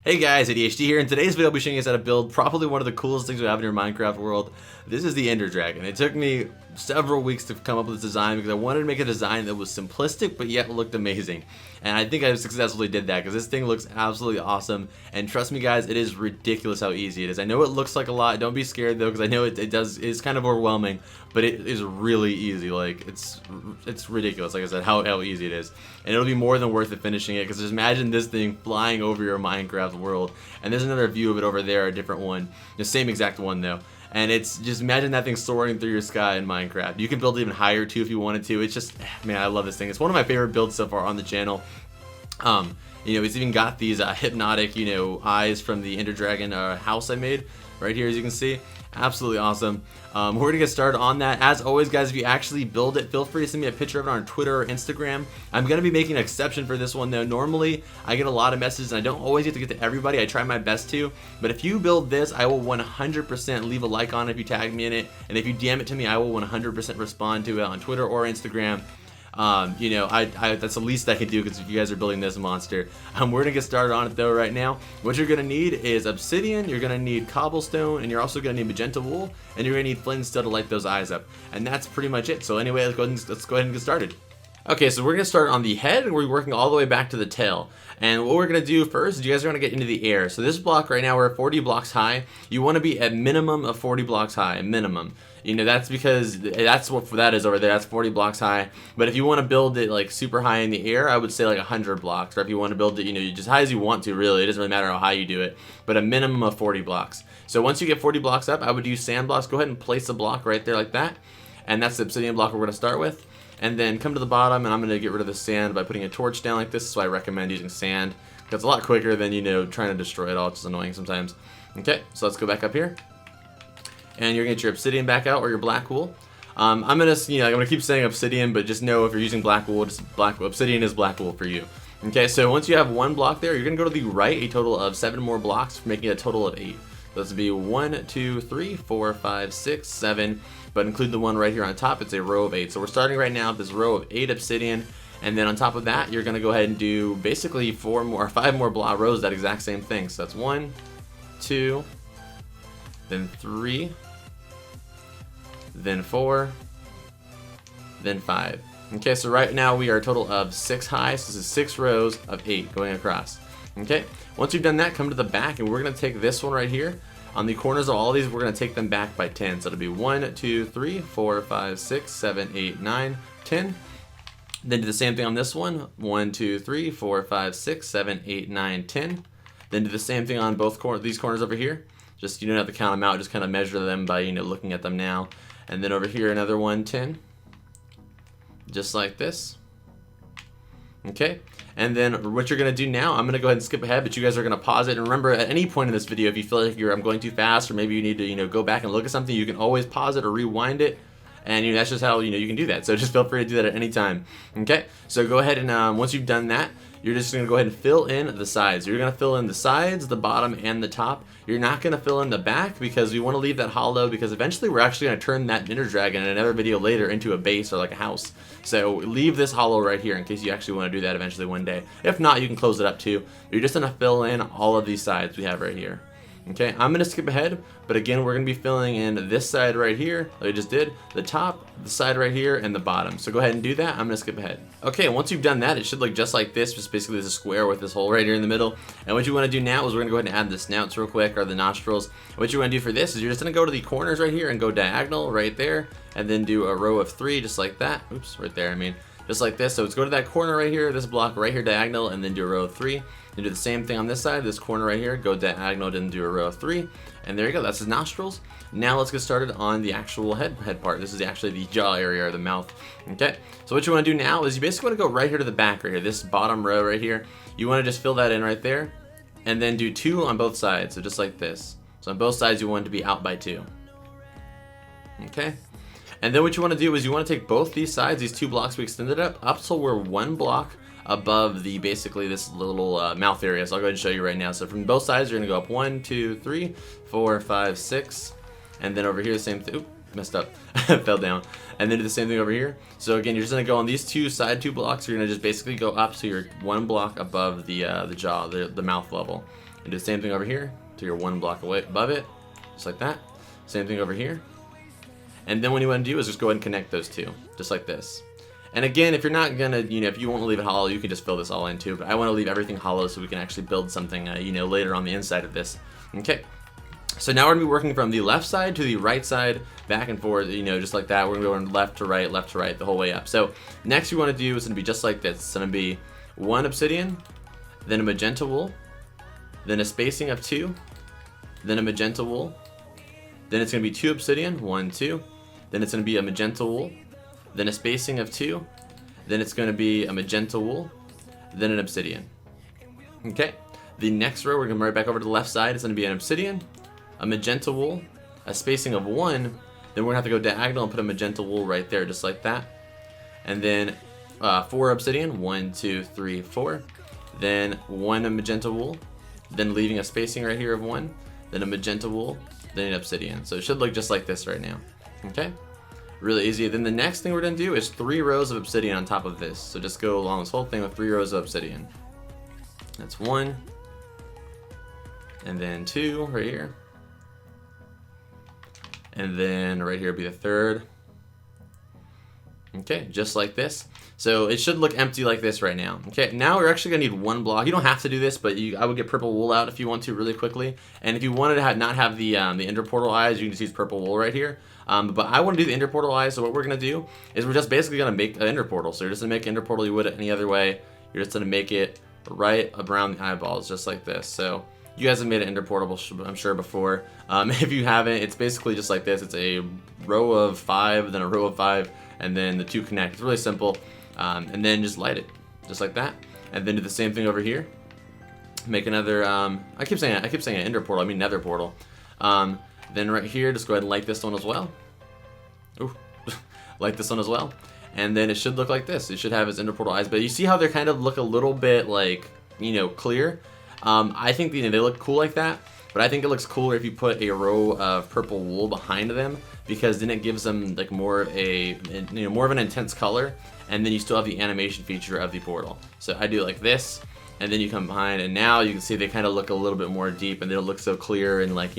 Hey guys, ADHD here. In today's video, I'll be showing you guys how to build probably one of the coolest things we have in your Minecraft world. This is the Ender Dragon. It took me several weeks to come up with this design because I wanted to make a design that was simplistic but yet looked amazing. And I think I successfully did that because this thing looks absolutely awesome. And trust me guys, it is ridiculous how easy it is. I know it looks like a lot. Don't be scared though, because I know it's kind of overwhelming, but it is really easy. Like it's ridiculous, like I said, how easy it is. And it'll be more than worth it finishing it, because just imagine this thing flying over your Minecraft world. And there's another view of it over there, a different one, the same exact one though. And it's just, imagine that thing soaring through your sky in Minecraft. You can build it even higher too if you wanted to. It's just, man, I love this thing. It's one of my favorite builds so far on the channel. You know, it's even got these hypnotic, eyes from the Ender Dragon house I made right here, as you can see. Absolutely awesome. We're gonna get started on that. As always guys, if you actually build it, feel free to send me a picture of it on Twitter or Instagram. I'm gonna be making an exception for this one though. Normally I get a lot of messages and I don't always get to get to everybody. I try my best to, but if you build this, I will 100% leave a like on it if you tag me in it, and if you DM it to me, I will 100% respond to it on Twitter or Instagram. That's the least I can do, because if you guys are building this monster. We're gonna get started on it though right now. What you're gonna need is obsidian, you're gonna need cobblestone, and you're also gonna need magenta wool, and you're gonna need flint and steel to light those eyes up. And that's pretty much it. So anyway, let's go ahead and get started. Okay, so we're gonna start on the head, and we're working all the way back to the tail. And what we're gonna do first is you guys are gonna get into the air. So this block right now, we're at 40 blocks high. You wanna be at minimum of 40 blocks high, minimum. That's because that's what that is over there. That's 40 blocks high. But if you want to build it like super high in the air, I would say like 100 blocks. Or if you want to build it, just high as you want to, really. It doesn't really matter how high you do it. But a minimum of 40 blocks. So once you get 40 blocks up, I would use sand blocks. Go ahead and place a block right there like that. And that's the obsidian block we're going to start with. And then come to the bottom, and I'm going to get rid of the sand by putting a torch down like this. So I recommend using sand, because it's a lot quicker than, trying to destroy it all. It's just annoying sometimes. Okay, so let's go back up here. And you're gonna get your obsidian back out, or your black wool. I'm gonna keep saying obsidian, but just know if you're using black wool, obsidian is black wool for you. Okay, so once you have one block there, you're gonna go to the right a total of 7 more blocks, making a total of 8. So this would be 1, 2, 3, 4, 5, 6, 7, but include the one right here on top. It's a row of 8. So we're starting right now with this row of 8 obsidian, and then on top of that, you're gonna go ahead and do basically 5 more rows, that exact same thing. So that's 1, 2, then 3. Then 4, then 5. Okay, so right now we are a total of 6 high, so this is 6 rows of 8 going across. Okay, once you've done that, come to the back, and we're going to take this one right here. On the corners of all these, we're going to take them back by 10. So it'll be 1, 2, 3, 4, 5, 6, 7, 8, 9, 10. Then do the same thing on this one. 1, 2, 3, 4, 5, 6, 7, 8, 9, 10. Then do the same thing on both these corners over here. Just, you don't have to count them out, just kind of measure them by, looking at them now. And then over here, another 1, 10. Just like this. Okay. And then what you're going to do now, I'm going to go ahead and skip ahead, but you guys are going to pause it. And remember, at any point in this video, if you feel like I'm going too fast, or maybe you need to, go back and look at something, you can always pause it or rewind it. And that's just how, you can do that. So just feel free to do that at any time. Okay. So go ahead and once you've done that, you're just going to go ahead and fill in the sides. You're going to fill in the sides, the bottom, and the top. You're not going to fill in the back, because we want to leave that hollow, because eventually we're actually going to turn that Ender Dragon in another video later into a base or like a house. So leave this hollow right here in case you actually want to do that eventually one day. If not, you can close it up too. You're just going to fill in all of these sides we have right here. Okay, I'm going to skip ahead, but again, we're going to be filling in this side right here, like I just did, the top, the side right here, and the bottom. So go ahead and do that. I'm going to skip ahead. Okay, once you've done that, it should look just like this, just basically this square with this hole right here in the middle. And what you want to do now is we're going to go ahead and add the snouts real quick, or the nostrils. And what you want to do for this is you're just going to go to the corners right here and go diagonal right there, and then do a row of 3 just like that. Oops, right there, just like this. So let's go to that corner right here, this block right here diagonal, and then do a row of 3. And do the same thing on this side, this corner right here, go diagonal, then do a row of 3. And there you go, that's his nostrils. Now let's get started on the actual head part. This is actually the jaw area, or the mouth. Okay, so what you want to do now is you basically want to go right here to the back right here, this bottom row right here. You want to just fill that in right there, and then do 2 on both sides, so just like this. So on both sides you want it to be out by 2. Okay. And then what you want to do is you want to take both these sides, these 2 blocks we extended up till we're 1 block above the basically this little mouth area. So I'll go ahead and show you right now. So from both sides, you're gonna go up 1, 2, 3, 4, 5, 6, and then over here the same thing. Oop, messed up, fell down. And then do the same thing over here. So again, you're just gonna go on these 2 blocks. You're gonna just basically go up so you're 1 block above the jaw, the mouth level. And do the same thing over here to your 1 block away above it, just like that. Same thing over here. And then what you want to do is just go ahead and connect those two, just like this. And again, if you're not gonna, if you want to leave it hollow, you can just fill this all in too. But I want to leave everything hollow so we can actually build something, later on the inside of this. Okay. So now we're gonna be working from the left side to the right side, back and forth, just like that. We're gonna go from left to right, the whole way up. So next you want to do is gonna be just like this. It's gonna be 1 obsidian, then a magenta wool, then a spacing of 2, then a magenta wool, then it's gonna be 2 obsidian, 1, 2, then it's gonna be a magenta wool, then a spacing of 2, then it's going to be a magenta wool, then an obsidian. Okay, the next row we're going to right back over to the left side. It's going to be an obsidian, a magenta wool, a spacing of 1, then we're going to have to go diagonal and put a magenta wool right there, just like that. And then 4 obsidian, 1, 2, 3, 4, then 1 magenta wool, then leaving a spacing right here of 1, then a magenta wool, then an obsidian. So it should look just like this right now. Okay. Really easy. Then the next thing we're going to do is 3 rows of obsidian on top of this. So just go along this whole thing with 3 rows of obsidian. That's 1. And then 2 right here. And then right here would be the 3rd. Okay, just like this. So it should look empty like this right now. Okay, now we're actually gonna need 1 block. You don't have to do this, but I would get purple wool out if you want to really quickly. And if you wanted to not have the ender portal eyes, you can just use purple wool right here. But I want to do the ender portal eyes, so what we're gonna do is we're just basically gonna make an ender portal. So you're just gonna make an ender portal you would any other way. You're just gonna make it right around the eyeballs, just like this. So you guys have made an ender portal, I'm sure, before. If you haven't, it's basically just like this. It's a row of 5, then a row of 5, and then the 2 connect. It's really simple. And then just light it, just like that. And then do the same thing over here. Make another, I keep saying an ender portal, I mean nether portal. Then right here, just go ahead and light this one as well. Ooh, light this one as well. And then it should look like this. It should have its ender portal eyes. But you see how they kind of look a little bit like, clear? I think they look cool like that. But I think it looks cooler if you put a row of purple wool behind them, because then it gives them like more of an intense color, and then you still have the animation feature of the portal. So I do it like this, and then you come behind, and now you can see they kind of look a little bit more deep, and they don't look so clear and like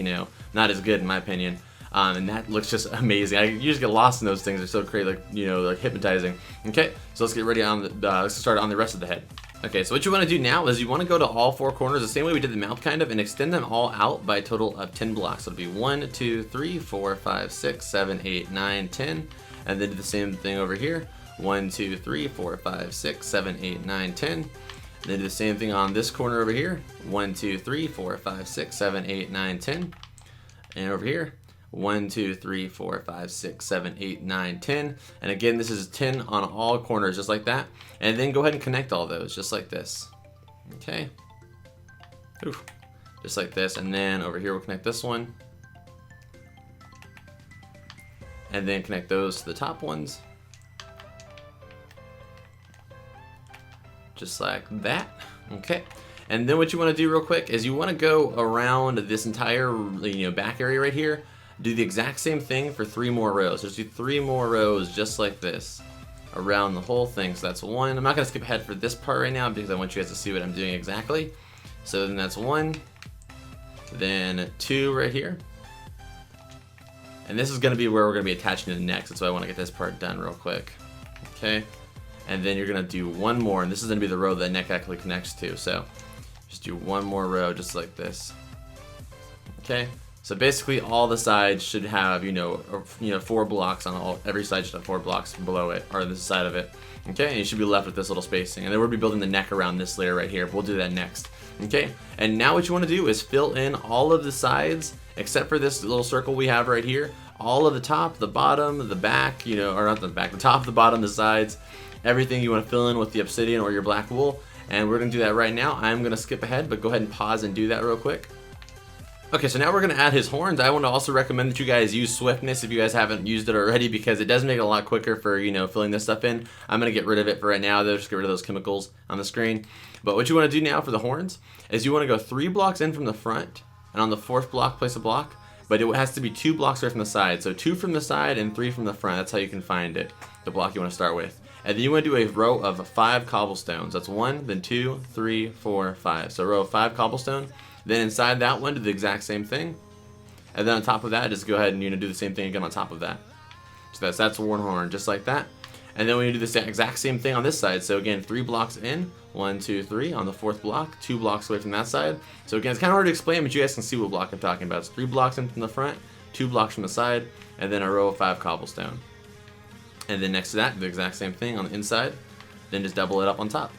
not as good in my opinion. And that looks just amazing. You just get lost in those things. They're so crazy, like hypnotizing. Okay, so let's get ready on let's start on the rest of the head. Okay, so what you want to do now is you want to go to all 4 corners the same way we did the mouth kind of, and extend them all out by a total of 10 blocks. So it'll be 1, 2, 3, 4, 5, 6, 7, 8, 9, 10, and then do the same thing over here. 1, 2, 3, 4, 5, 6, 7, 8, 9, 10. And then do the same thing on this corner over here. 1, 2, 3, 4, 5, 6, 7, 8, 9, 10. And over here, 1, 2, 3, 4, 5, 6, 7, 8, 9, 10. And again, this is 10 on all corners, just like that. And then go ahead and connect all those, just like this. Okay. Oof. Just like this. And then over here, we'll connect this one. And then connect those to the top ones. Just like that. Okay. And then what you want to do real quick is you want to go around this entire back area right here. Do the exact same thing for 3 more rows. Just do 3 more rows just like this around the whole thing. So that's 1. I'm not going to skip ahead for this part right now because I want you guys to see what I'm doing exactly. So then that's 1. Then 2 right here. And this is going to be where we're going to be attaching it next. That's why I want to get this part done real quick. Okay. And then you're going to do 1 more. And this is going to be the row that the neck actually connects to. So just do 1 more row just like this. Okay. So basically all the sides should have, 4 blocks on every side should have 4 blocks below it, or this side of it. Okay, and you should be left with this little spacing. And then we'll be building the neck around this layer right here. We'll do that next. Okay, and now what you want to do is fill in all of the sides, except for this little circle we have right here. All of the top, the bottom, the back, or not the back, the top, the bottom, the sides, everything you want to fill in with the obsidian or your black wool. And we're going to do that right now. I'm going to skip ahead, but go ahead and pause and do that real quick. Okay, so now we're going to add his horns. I want to also recommend that you guys use swiftness if you guys haven't used it already, because it does make it a lot quicker for, filling this stuff in. I'm going to get rid of it for right now, though, just get rid of those chemicals on the screen. But what you want to do now for the horns is you want to go 3 blocks in from the front, and on the 4th block, place a block. But it has to be 2 blocks away from the side. So 2 from the side and 3 from the front. That's how you can find it, the block you want to start with. And then you want to do a row of 5 cobblestones. That's 1, then 2, 3, 4, 5. So a row of 5 cobblestone. Then inside that one, do the exact same thing. And then on top of that, just go ahead and do the same thing again on top of that. So that's one horn, just like that. And then we do the exact same thing on this side. So again, 3 blocks in, 1, 2, 3 on the 4th block, 2 blocks away from that side. So again, it's kind of hard to explain, but you guys can see what block I'm talking about. It's 3 blocks in from the front, 2 blocks from the side, and then a row of 5 cobblestone. And then next to that, the exact same thing on the inside. Then just double it up on top.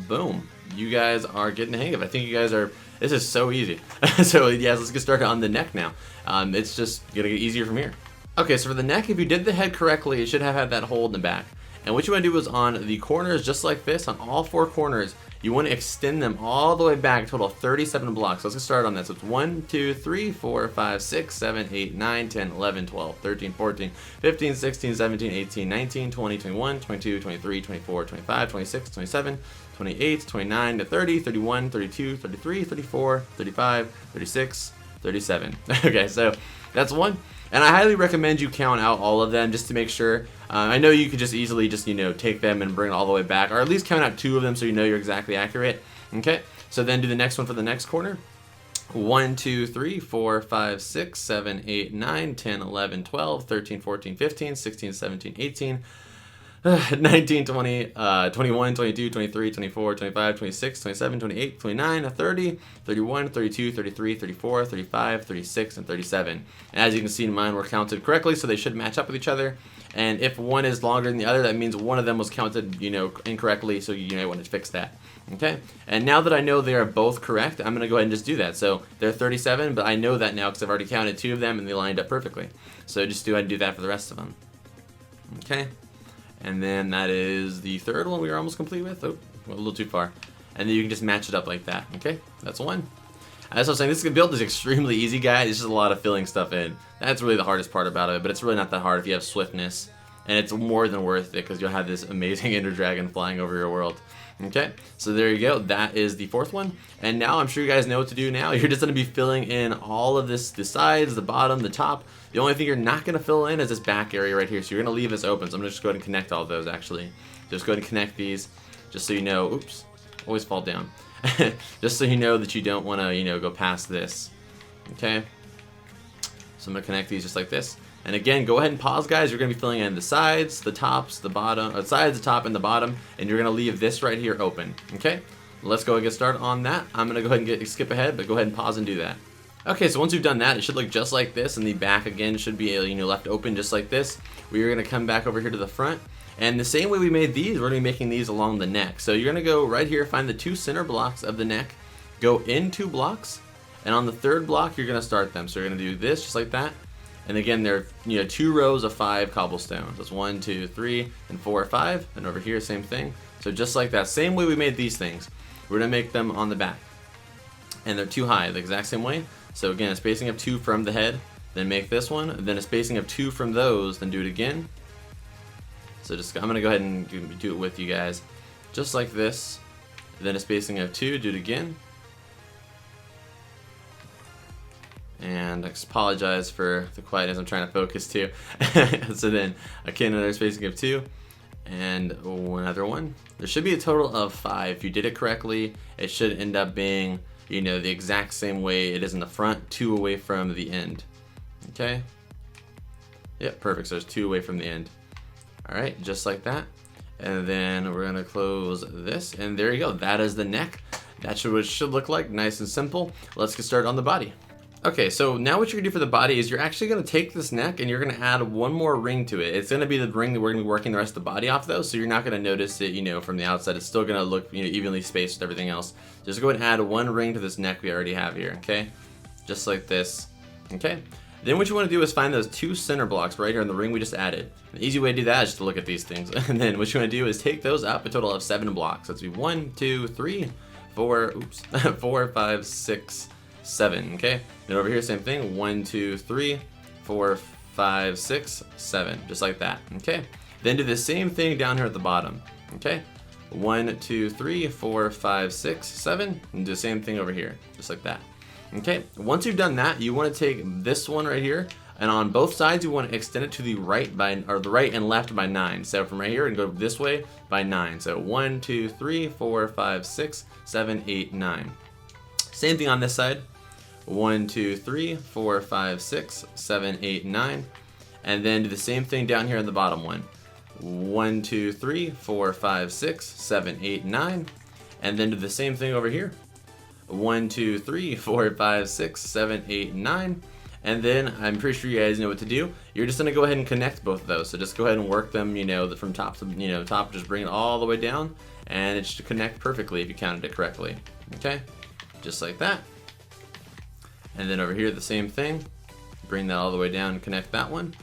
Boom. You guys are getting the hang of it. I think you guys are. This is so easy. So yes, let's get started on the neck now. It's just gonna get easier from here. Okay, so for the neck, if you did the head correctly, it should have had that hole in the back. And what you want to do is on the corners, just like this, on all 4 corners, you want to extend them all the way back, a total of 37 blocks. So let's get started on that. So it's 1, 2, 3, 4, 5, 6, 7, 8, 9, 10, 11, 12, 13, 14, 15, 16, 17, 18, 19, 20, 21, 22, 23, 24, 25, 26, 27, 28, 29, to 30, 31, 32, 33, 34, 35, 36, 37. Okay, so that's one. And I highly recommend you count out all of them just to make sure. I know you could just easily just, take them and bring it all the way back, or at least count out 2 of them so you know you're exactly accurate. Okay, so then do the next one for the next corner. 1, 2, 3, 4, 5, 6, 7, 8, 9, 10, 11, 12, 13, 14, 15, 16, 17, 18, 19, 20, 21, 22, 23, 24, 25, 26, 27, 28, 29, 30, 31, 32, 33, 34, 35, 36, and 37. And as you can see, mine were counted correctly, so they should match up with each other. And if one is longer than the other, that means one of them was counted, incorrectly, so you want to fix that. Okay? And now that I know they are both correct, I'm going to go ahead and just do that. So they're 37, but I know that now because I've already counted 2 of them and they lined up perfectly. So just go ahead and do that for the rest of them. Okay? And then that is the 3rd one we were almost complete with. Oh, went a little too far. And then you can just match it up like that. Okay, that's one. As I was saying, this build is extremely easy, guys. It's just a lot of filling stuff in. That's really the hardest part about it, but it's really not that hard if you have swiftness. And it's more than worth it because you'll have this amazing Ender Dragon flying over your world. Okay, so there you go. That is the 4th one. And now I'm sure you guys know what to do now. You're just going to be filling in all of this, the sides, the bottom, the top. The only thing you're not going to fill in is this back area right here. So you're going to leave this open. So I'm going to just go ahead and connect all of those actually. Just go ahead and connect these just so you know. Oops, always fall down. Just so you know that you don't want to, go past this. Okay, so I'm going to connect these just like this. And again, go ahead and pause, guys. You're going to be filling in the sides, the tops, the bottom, or sides, the top, and the bottom. And you're going to leave this right here open. Okay, let's go and get started on that. I'm going to go ahead and skip ahead, but go ahead and pause and do that. Okay, so once you've done that, it should look just like this, and the back again should be left open just like this. We are going to come back over here to the front, and the same way we made these, we're going to be making these along the neck. So you're going to go right here, find the 2 center blocks of the neck, go in 2 blocks, and on the 3rd block you're going to start them. So you're going to do this just like that, and again there are 2 rows of 5 cobblestones. That's 1, 2, 3, and 4, 5, and over here same thing. So just like that, same way we made these things, we're going to make them on the back, and they're too high the exact same way. So again, a spacing of 2 from the head, then make this one, then a spacing of 2 from those, then do it again. So I'm going to go ahead and do it with you guys. Just like this, then a spacing of 2, do it again. And I apologize for the quietness, I'm trying to focus too. So then, again, another spacing of 2, and another one. There should be a total of 5. If you did it correctly, it should end up being the exact same way it is in the front, 2 away from the end. Okay? Yep, perfect. So there's 2 away from the end. Alright, just like that. And then we're going to close this, and there you go. That is the neck. That's what it should look like, nice and simple. Let's get started on the body. Okay, so now what you're going to do for the body is you're actually going to take this neck and you're going to add one more ring to it. It's going to be the ring that we're going to be working the rest of the body off though, so you're not going to notice it, from the outside. It's still going to look, evenly spaced with everything else. Just go ahead and add one ring to this neck we already have here, okay? Just like this, okay? Then what you want to do is find those 2 center blocks right here in the ring we just added. The easy way to do that is just to look at these things. And then what you want to do is take those up a total of 7 blocks. That's 1, 2, 3, 4, 4, 5, 6, 7, okay? And over here, same thing, 1, 2, 3, 4, 5, 6, 7, just like that, okay? Then do the same thing down here at the bottom, okay? 1, 2, 3, 4, 5, 6, 7, and do the same thing over here, just like that. Okay, once you've done that, you want to take this one right here, and on both sides you want to extend it to the right the right and left by 9. So from right here and go this way by 9. So 1, 2, 3, 4, 5, 6, 7, 8, 9. Same thing on this side. 1, 2, 3, 4, 5, 6, 7, 8, 9. And then do the same thing down here on the bottom one. 1, 2, 3, 4, 5, 6, 7, 8, 9. And then do the same thing over here. 1, 2, 3, 4, 5, 6, 7, 8, 9. And then I'm pretty sure you guys know what to do. You're just gonna go ahead and connect both of those. So just go ahead and work them, from top to top. Just bring it all the way down, and it should connect perfectly if you counted it correctly. Okay, just like that. And then over here the same thing. Bring that all the way down and connect that one.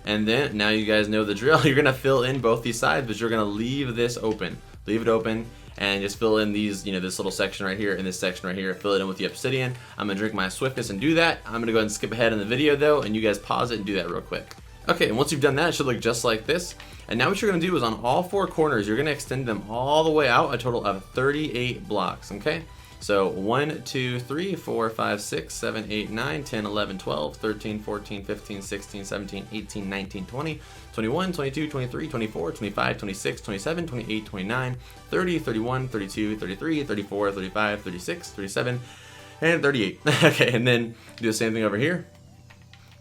And then now you guys know the drill. You're gonna fill in both these sides, but you're gonna leave this open. Leave it open. And just fill in these, this little section right here and this section right here. Fill it in with the obsidian. I'm gonna drink my swiftness and do that. I'm gonna go ahead and skip ahead in the video though, and you guys pause it and do that real quick. Okay, and once you've done that, it should look just like this. And now what you're gonna do is on all 4 corners, you're gonna extend them all the way out, a total of 38 blocks, okay? So 1, 2, 3, 4, 5, 6, 7, 8, 9, 10, 11, 12, 13, 14, 15, 16, 17, 18, 19, 20, 21, 22, 23, 24, 25, 26, 27, 28, 29, 30, 31, 32, 33, 34, 35, 36, 37, and 38. Okay, and then do the same thing over here.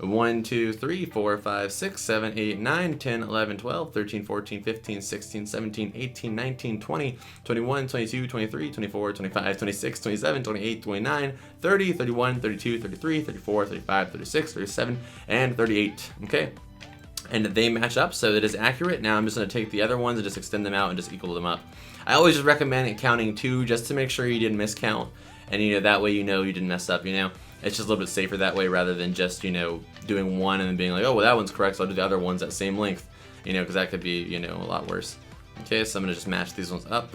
1, 2, 3, 4, 5, 6, 7, 8, 9, 10, 11, 12, 13, 14, 15, 16, 17, 18, 19, 20, 21, 22, 23, 24, 25, 26, 27, 28, 29, 30, 31, 32, 33, 34, 35, 36, 37, and 38. Okay. And they match up, so it is accurate. Now I'm just going to take the other ones and just extend them out and just equal them up. I always just recommend counting 2 just to make sure you didn't miscount, and that way you didn't mess up. It's just a little bit safer that way rather than just doing one and then being like, oh well, that one's correct, so I'll do the other ones at same length, because that could be a lot worse. Okay, so I'm gonna just match these ones up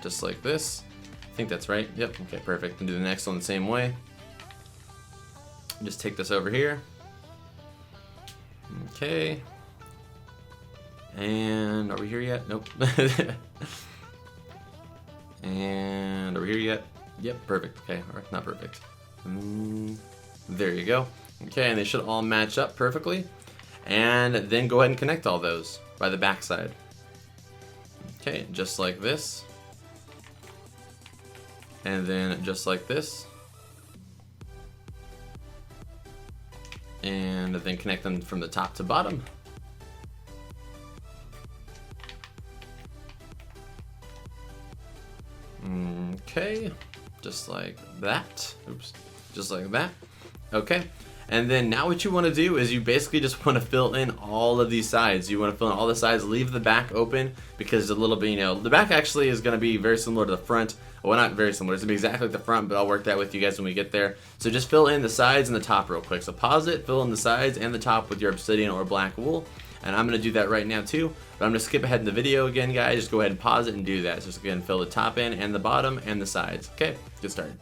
just like this. I think that's right. Yep. Okay, perfect. And do the next one the same way. Just take this over here. Okay. And are we here yet? Nope. And are we here yet? Yep, perfect. Okay, or not perfect. There you go. Okay, and they should all match up perfectly. And then go ahead and connect all those by the back side. Okay, just like this. And then just like this. And then connect them from the top to bottom. Okay, just like that. Oops, just like that. Okay, and then now what you want to do is you basically just want to fill in all of these sides. You want to fill in all the sides, leave the back open because a little bit, the back actually is going to be very similar to the front. Well, not very similar, it's going to be exactly like the front, but I'll work that with you guys when we get there. So just fill in the sides and the top real quick. So pause it, fill in the sides and the top with your obsidian or black wool. And I'm going to do that right now too, but I'm going to skip ahead in the video again, guys. Just go ahead and pause it and do that. So just again, fill the top in and the bottom and the sides. Okay, get started.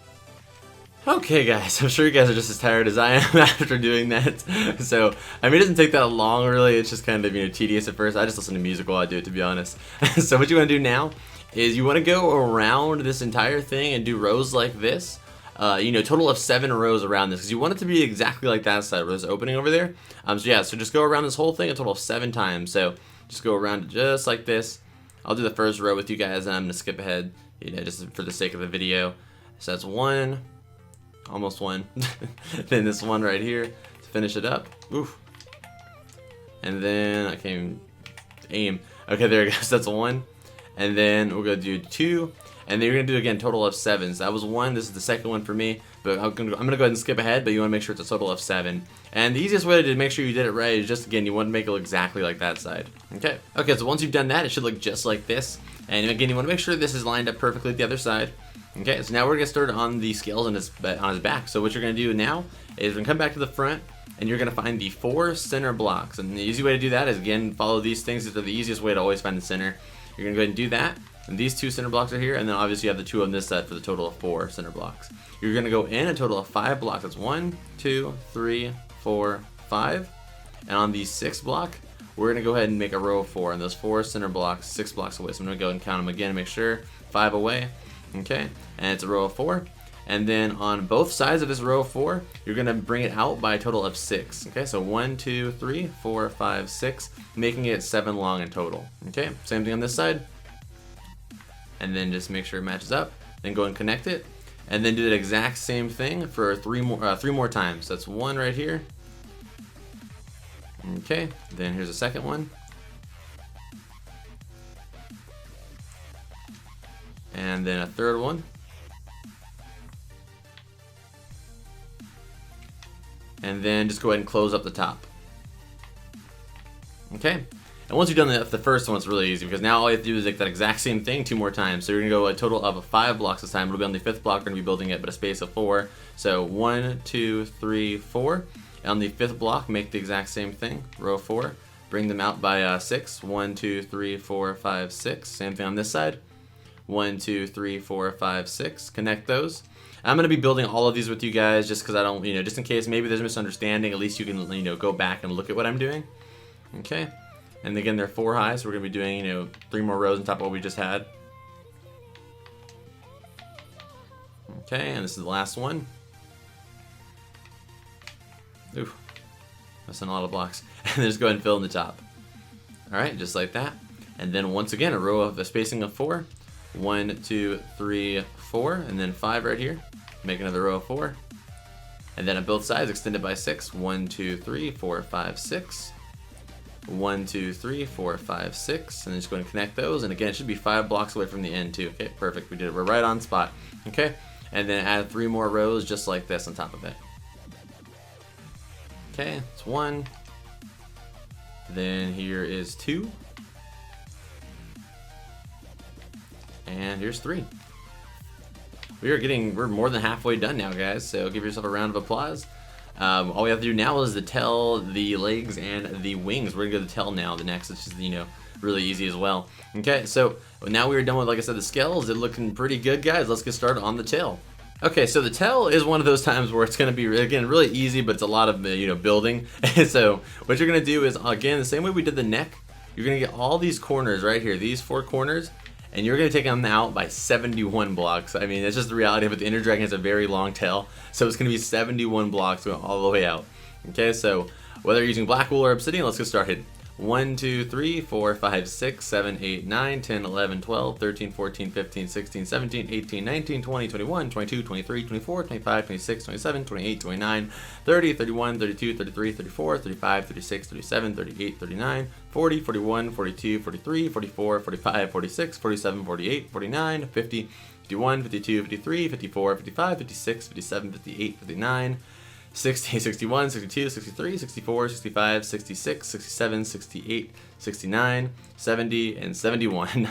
Okay guys, I'm sure you guys are just as tired as I am after doing that. So, I mean, it doesn't take that long really, it's just kind of, tedious at first. I just listen to music while I do it, to be honest. So what you want to do now is you want to go around this entire thing and do rows like this. Total of 7 rows around this, because you want it to be exactly like that side where there's an opening over there. So just go around this whole thing a total of 7 times. So just go around it just like this. I'll do the first row with you guys, and I'm gonna skip ahead, just for the sake of the video. So that's 1, almost 1. Then this one right here to finish it up. Oof. And then I can't even aim. Okay, there it goes. That's 1. And then we're gonna do 2. And then you're going to do, again, total of 7. So that was 1. This is the second one for me. But I'm going to go ahead and skip ahead, but you want to make sure it's a total of 7. And the easiest way to make sure you did it right is just, again, you want to make it look exactly like that side. Okay. Okay, so once you've done that, it should look just like this. And again, you want to make sure this is lined up perfectly with the other side. Okay, so now we're going to get started on the scales on his back. So what you're going to do now is we're going to come back to the front, and you're going to find the 4 center blocks. And the easy way to do that is, again, follow these things. These are the easiest way to always find the center. You're going to go ahead and do that. And these 2 center blocks are here, and then obviously you have the 2 on this side for the total of 4 center blocks. You're going to go in a total of 5 blocks. That's 1, 2, 3, 4, 5. And on the 6th block, we're going to go ahead and make a row of 4. And those 4 center blocks, 6 blocks away. So I'm going to go and count them again and make sure. 5 away. Okay. And it's a row of 4. And then on both sides of this row of 4, you're going to bring it out by a total of 6. Okay, so 1, 2, 3, 4, 5, 6, making it 7 long in total. Okay, same thing on this side. And then just make sure it matches up. Then go and connect it. And then do the exact same thing for three more times. That's one right here. Okay, then here's a second one. And then a third one. And then just go ahead and close up the top. Okay, and once you've done the first one, it's really easy because now all you have to do is like that exact same thing 2 more times. So you're gonna go a total of 5 blocks this time. It'll be on the 5th block. We're gonna be building it, but a space of 4. So 1, 2, 3, 4. And on the 5th block, make the exact same thing. Row 4. Bring them out by 6. 1, 2, 3, 4, 5, 6. Same thing on this side. 1, 2, 3, 4, 5, 6. Connect those. I'm gonna be building all of these with you guys just because I don't, just in case maybe there's a misunderstanding. At least you can, go back and look at what I'm doing. Okay, and again they're 4 high, so we're gonna be doing 3 more rows on top of what we just had. Okay, and this is the last one. Ooh, missing a lot of blocks. And then just go ahead and fill in the top. All right, just like that. And then once again, a spacing of 4. 1, 2, 3, 4, and then 5 right here. Make another row of 4. And then on both sides, extend it by 6. 1, 2, 3, 4, 5, 6. 1, 2, 3, 4, 5, 6, and then just go and connect those. And again, it should be 5 blocks away from the end too. Okay, perfect. We did it. We're right on spot. Okay, and then add 3 more rows just like this on top of it. Okay, it's 1. Then here is 2. And here's 3. We're more than halfway done now, guys. So give yourself a round of applause. All we have to do now is the tail, the legs, and the wings. We're gonna go to the tail now. The next, it's just really easy as well. Okay, so now we're done with, like I said, the scales. It's looking pretty good, guys. Let's get started on the tail. Okay, so the tail is one of those times where it's gonna be again really easy, but it's a lot of building. So what you're gonna do is again the same way we did the neck. You're gonna get all these corners right here, these 4 corners. And you're going to take them out by 71 blocks. I mean, that's just the reality of it. The Ender Dragon has a very long tail, so it's going to be 71 blocks going all the way out. Okay, so whether you're using black wool or obsidian, let's get started. 1, 2, 3, 4, 5, 6, 7, 8, 9, 10, 11, 12, 13, 14, 15, 16, 17, 18, 19, 20, 21, 22, 23, 24, 25, 26, 27, 28, 29, 30, 31, 32, 33, 34, 35, 36, 37, 38, 39, 40, 41, 42, 43, 44, 45, 46, 47, 48, 49, 50, 51, 52, 53, 54, 55, 56, 57, 58, 59, 60, 61, 62, 63, 64, 65, 66, 67, 68, 69, 70, and 71.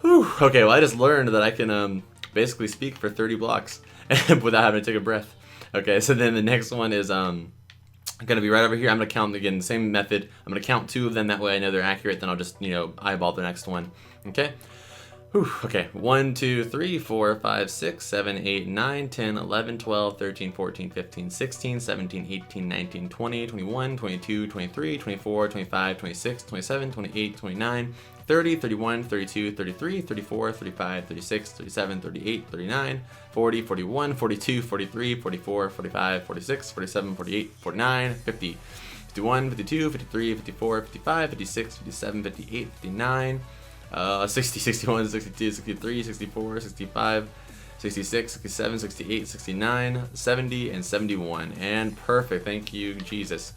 Whew. Okay, well I just learned that I can basically speak for 30 blocks without having to take a breath. Okay, so then the next one is going to be right over here. I'm going to count again, the same method. I'm going to count 2 of them, that way I know they're accurate, then I'll just, eyeball the next one. Okay? Whew, okay, 1, 2, 3, 4, 5, 6, 7, 8, 9, 10, 11, 12, 13, 14, 15, 16, 17, 18, 19, 20, 21, 22, 23, 24, 25, 26, 27, 28, 29, 30, 31, 32, 33, 34, 35, 36, 37, 38, 39, 40, 41, 42, 43, 44, 45, 46, 47, 48, 49, 50, 51, 52, 53, 54, 55, 56, 57, 58, 59, 60, 61, 62, 63, 64, 65, 66, 67, 68, 69, 70, and 71. And perfect. Thank you, Jesus.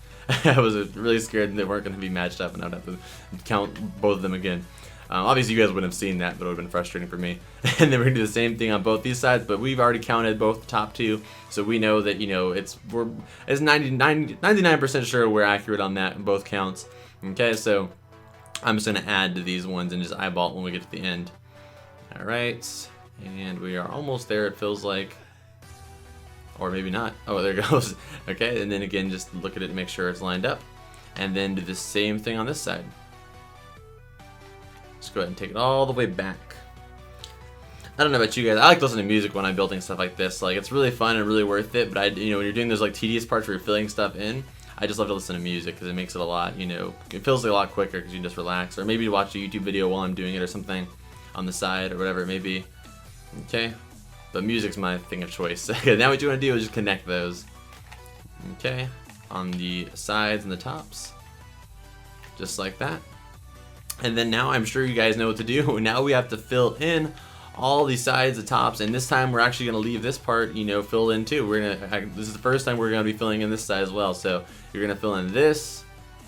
I was really scared they weren't going to be matched up and I'd have to count both of them again. Obviously, you guys wouldn't have seen that, but it would have been frustrating for me. And then we're going to do the same thing on both these sides, but we've already counted both the top 2, so we know that, we're 99% sure we're accurate on that in both counts. Okay, so I'm just going to add to these ones and just eyeball it when we get to the end. Alright, and we are almost there, it feels like. Or maybe not. Oh, there it goes. Okay, and then again, just look at it and make sure it's lined up. And then do the same thing on this side. Just go ahead and take it all the way back. I don't know about you guys, I like to listen to music when I'm building stuff like this. Like, it's really fun and really worth it, but when you're doing those like tedious parts where you're filling stuff in, I just love to listen to music because it makes it a lot, it feels like a lot quicker because you can just relax. Or maybe watch a YouTube video while I'm doing it or something on the side or whatever it may be. Okay, but music's my thing of choice. Okay, now what you want to do is just connect those. Okay, on the sides and the tops. Just like that. And then now I'm sure you guys know what to do. Now we have to fill in all these sides, the tops, and this time we're actually going to leave this part, you know, filled in too. This is the first time we're going to be filling in this side as well. So you're going to fill in this,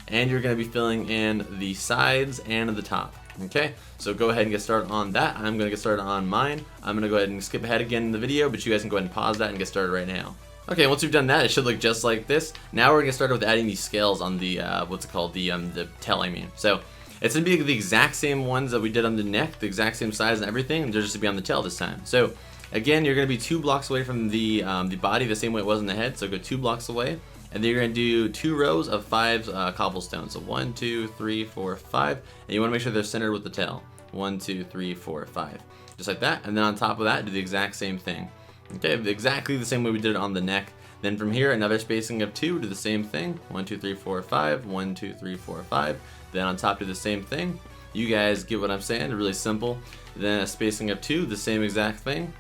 and you're going to be filling in the sides and the top. Okay, so go ahead and get started on that. I'm going to get started on mine. I'm going to go ahead and skip ahead again in the video, but you guys can go ahead and pause that and get started right now. Okay, once we've done that, it should look just like this. Now we're going to start with adding these scales on the, what's it called, the tail, I mean. So it's going to be the exact same ones that we did on the neck, the exact same size and everything, and they're just going to be on the tail this time. So again, you're going to be 2 blocks away from the body, the same way it was in the head, so go 2 blocks away. And then you're going to do 2 rows of 5 cobblestones. So 1, 2, 3, 4, 5. And you want to make sure they're centered with the tail. 1, 2, 3, 4, 5. Just like that. And then on top of that, do the exact same thing. Okay, exactly the same way we did it on the neck. Then from here, another spacing of 2, do the same thing. 1, 2, 3, 4, 5. 1, 2, 3, 4, 5. Then on top, do the same thing. You guys get what I'm saying? Really simple. Then a spacing of 2, the same exact thing.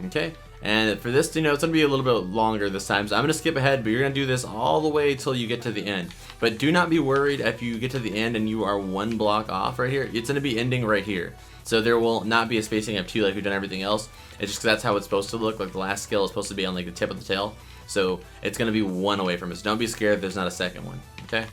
Okay. And for this, you know, it's going to be a little bit longer this time, so I'm going to skip ahead, but you're going to do this all the way till you get to the end. But do not be worried if you get to the end and you are 1 block off right here. It's going to be ending right here. So there will not be a spacing of 2 like we've done everything else. It's just 'cause that's how it's supposed to look. Like the last scale is supposed to be on like the tip of the tail. So it's going to be 1 away from it. So don't be scared if there's not a second one. Okay?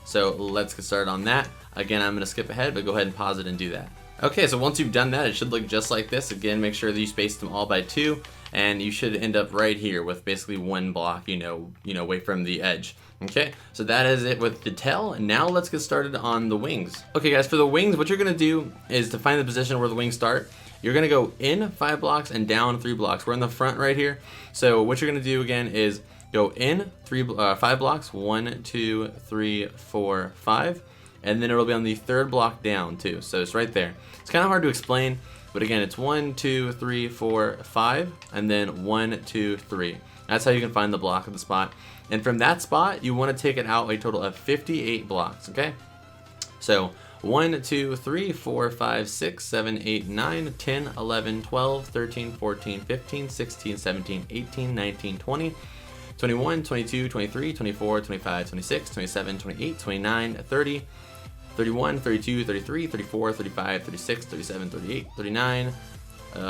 So let's get started on that. Again, I'm going to skip ahead, but go ahead and pause it and do that. Okay, so once you've done that, it should look just like this. Again, make sure that you space them all by 2, and you should end up right here with basically 1 block, you know, away from the edge. Okay, so that is it with the tail, and now let's get started on the wings. Okay guys, for the wings, what you're gonna do is to find the position where the wings start, you're gonna go in 5 blocks and down 3 blocks. We're in the front right here. So what you're gonna do again is go in 5 blocks, 1, 2, 3, 4, 5. And then it'll be on the 3rd block down too. So it's right there. It's kind of hard to explain, but again, it's 1, 2, 3, 4, 5, and then 1, 2, 3. That's how you can find the block of the spot. And from that spot, you want to take it out a total of 58 blocks, okay? So 1, 2, 3, 4, 5, 6, 7, 8, 9, 10, 11, 12, 13, 14, 15, 16, 17, 18, 19, 20, 21, 22, 23, 24, 25, 26, 27, 28, 29, 30, 31, 32, 33, 34, 35, 36, 37, 38, 39,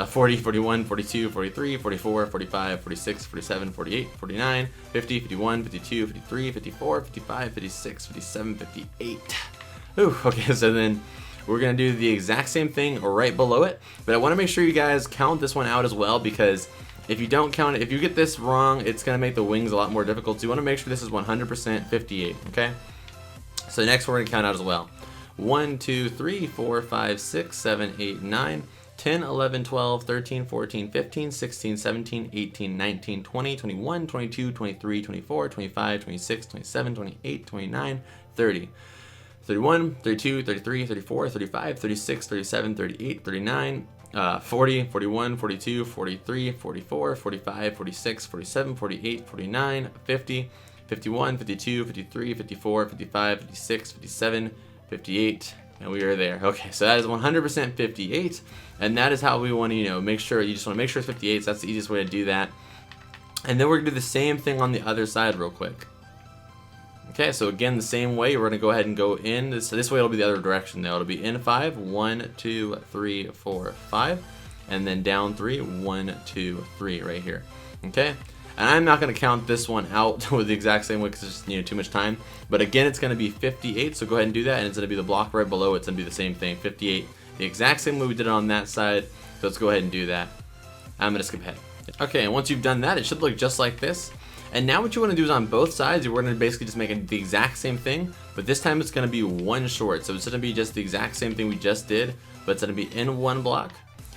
40, 41, 42, 43, 44, 45, 46, 47, 48, 49, 50, 51, 52, 53, 54, 55, 56, 57, 58. Ooh, okay, so then we're going to do the exact same thing right below it, but I want to make sure you guys count this one out as well, because if you don't count it, if you get this wrong, it's going to make the wings a lot more difficult. So you want to make sure this is 100% 58, okay? So next we're going to count out as well. 1, 2, 3, 4, 5, 6, 7, 8, 9, 10, 11, 12, 13, 14, 15, 16, 17, 18, 19, 20, 21, 22, 23, 24, 25, 26, 27, 28, 29, 30. 31, 32, 33, 34, 35, 36, 37, 38, 39, 40, 41, 42, 43, 44, 45, 46, 47, 48, 49, 50, 51, 52, 53, 54, 55, 56, 57, 58, and we are there. Okay, so that is 100% 58, and that is how we want to, you know, make sure, you just want to make sure it's 58, so that's the easiest way to do that. And then we're going to do the same thing on the other side real quick. Okay, so again, the same way, we're going to go ahead and go in, this way it'll be the other direction though. It'll be in 5, 1, 2, 3, 4, 5, and then down 3, 1, 2, 3 right here. Okay? And I'm not going to count this one out with the exact same way because it's just, you know, too much time. But again, it's going to be 58, so go ahead and do that, and it's going to be the block right below. It's going to be the same thing, 58. The exact same way we did it on that side, so let's go ahead and do that. I'm going to skip ahead. Okay, and once you've done that, it should look just like this. And now what you want to do is on both sides, you're going to basically just make the exact same thing, but this time it's going to be 1 short. So it's going to be just the exact same thing we just did, but it's going to be in 1 block.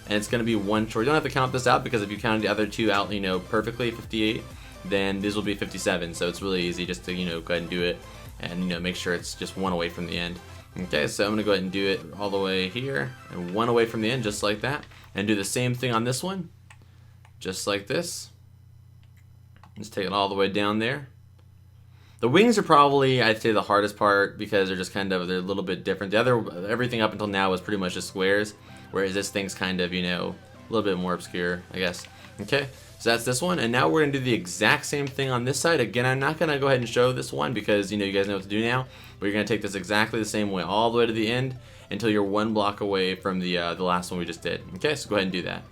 And it's going to be 1 short. You don't have to count this out because if you counted the other 2 out, you know, perfectly, 58, then this will be 57. So it's really easy just to, you know, go ahead and do it and, you know, make sure it's just 1 away from the end. Okay, so I'm going to go ahead and do it all the way here and 1 away from the end, just like that. And do the same thing on this one, just like this. Just take it all the way down there. The wings are probably, I'd say, the hardest part because they're just kind of, they're a little bit different. The other, everything up until now was pretty much just squares, whereas this thing's kind of, you know, a little bit more obscure, I guess. Okay, So that's this one, and now we're gonna do the exact same thing on this side. Again, I'm not gonna go ahead and show this one because you guys know what to do now. But you're gonna take this exactly the same way all the way to the end until you're one block away from the last one we just did. Okay, so go ahead and do that.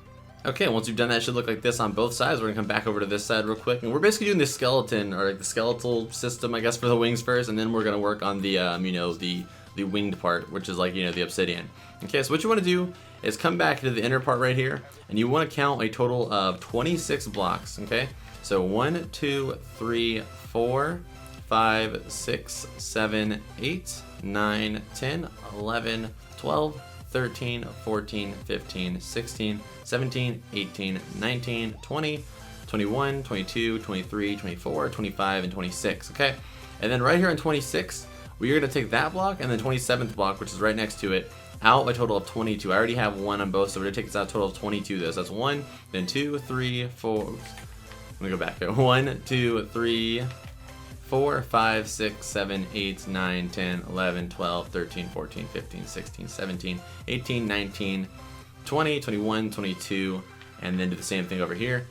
Okay, once you've done that, it should look like this on both sides. We're gonna come back over to this side real quick, and we're basically doing the skeleton, or like the skeletal system, I guess, for the wings first, and then we're gonna work on the the winged part, which is like the obsidian. Okay, so what you want to do is come back to the inner part right here, and you want to count a total of 26 blocks. Okay, so 1, 2, 3, 4, 5, 6, 7, 8, 9, 10, 11, 12, 13, 14, 15, 16, 17, 18, 19, 20, 21, 22, 23, 24, 25, and 26. Okay, and then right here on 26, we're going to take that block and the 27th block, which is right next to it, out a total of 22. I already have one on both, so we're going to take this out a total of 22 though. So that's 1, then 2, 3, 4. Let me go back there. 1, 2, 3, 4, 5, 6, 7, 8, 9, 10, 11, 12, 13, 14, 15, 16, 17, 18, 19, 20, 21, 22, and then do the same thing over here.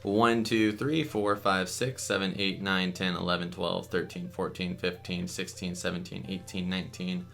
1, 2, 3, 4, 5, 6, 7, 8, 9, 10, 11, 12, 13, 14, 15, 16, 17, 18, 19,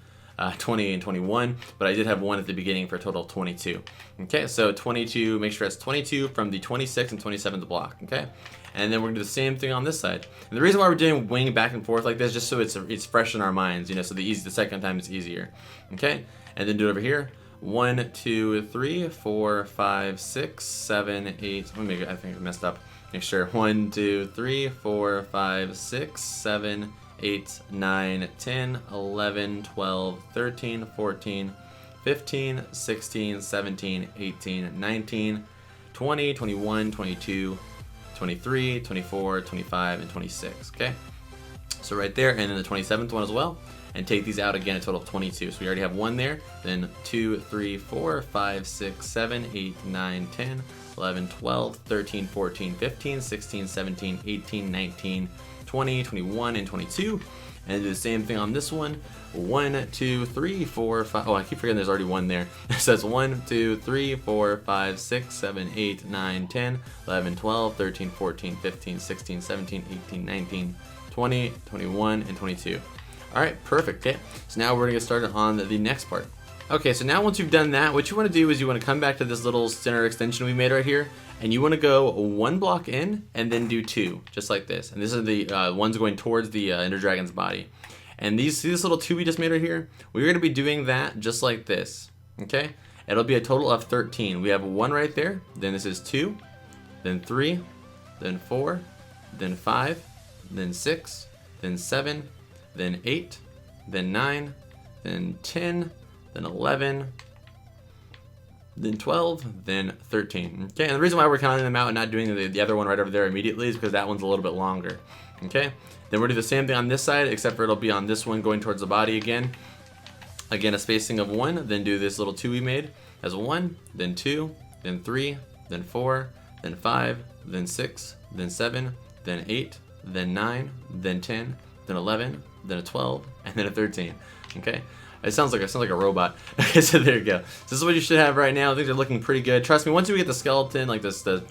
20, and 21. But I did have one at the beginning for a total of 22. Okay, so 22, make sure it's 22 from the 26th and 27th block. Okay, and then we're gonna do the same thing on this side. And the reason why we're doing wing back and forth like this, just so it's fresh in our minds, so the second time it's easier. Okay, and then do it over here. 1, 2, 3, 4, 5, 6, 7, 8. Let me make it, I think I messed up. Make sure. 1, 2, 3, 4, 5, 6, 7, 8, 9, 10, 11, 12, 13, 14, 15, 16, 17, 18, 19, 20, 21, 22, 23, 24, 25, and 26. Okay? So right there, and then the 27th one as well. And take these out again, a total of 22. So we already have one there, then 2, 3, 4, 5, 6, 7, 8, 9, 10, 11, 12, 13, 14, 15, 16, 17, 18, 19, 20, 21, and 22. And do the same thing on this one. 1, 2, 3, 4, 5. Oh, I keep forgetting there's already one there. It says 1, 2, 3, 4, 5, 6, 7, 8, 9, 10, 11, 12, 13, 14, 15, 16, 17, 18, 19, 20, 21, and 22. Alright, perfect. Okay, so now we're going to get started on the next part. Okay, so now once you've done that, what you want to do is you want to come back to this little center extension we made right here, and you want to go one block in and then do 2, just like this. And this is the ones going towards the Ender Dragon's body. And this little 2 we just made right here, we're going to be doing that just like this. Okay, it'll be a total of 13. We have 1 right there, then this is 2, then 3, then 4, then 5, then 6, then 7, then 8, then 9, then 10, then 11, then 12, then 13. Okay, and the reason why we're counting them out and not doing the other one right over there immediately is because that one's a little bit longer. Okay, then we'll do the same thing on this side, except for it'll be on this one going towards the body again. Again, a spacing of 1, then do this little 2 we made as 1, then 2, then 3, then 4, then 5, then 6, then 7, then 8, then 9, then 10, then 11, then a 12, and then a 13. Okay, it sounds like a robot. Okay, so there you go. So this is what you should have right now. Things are looking pretty good. Trust me, once we get the skeleton, like this, the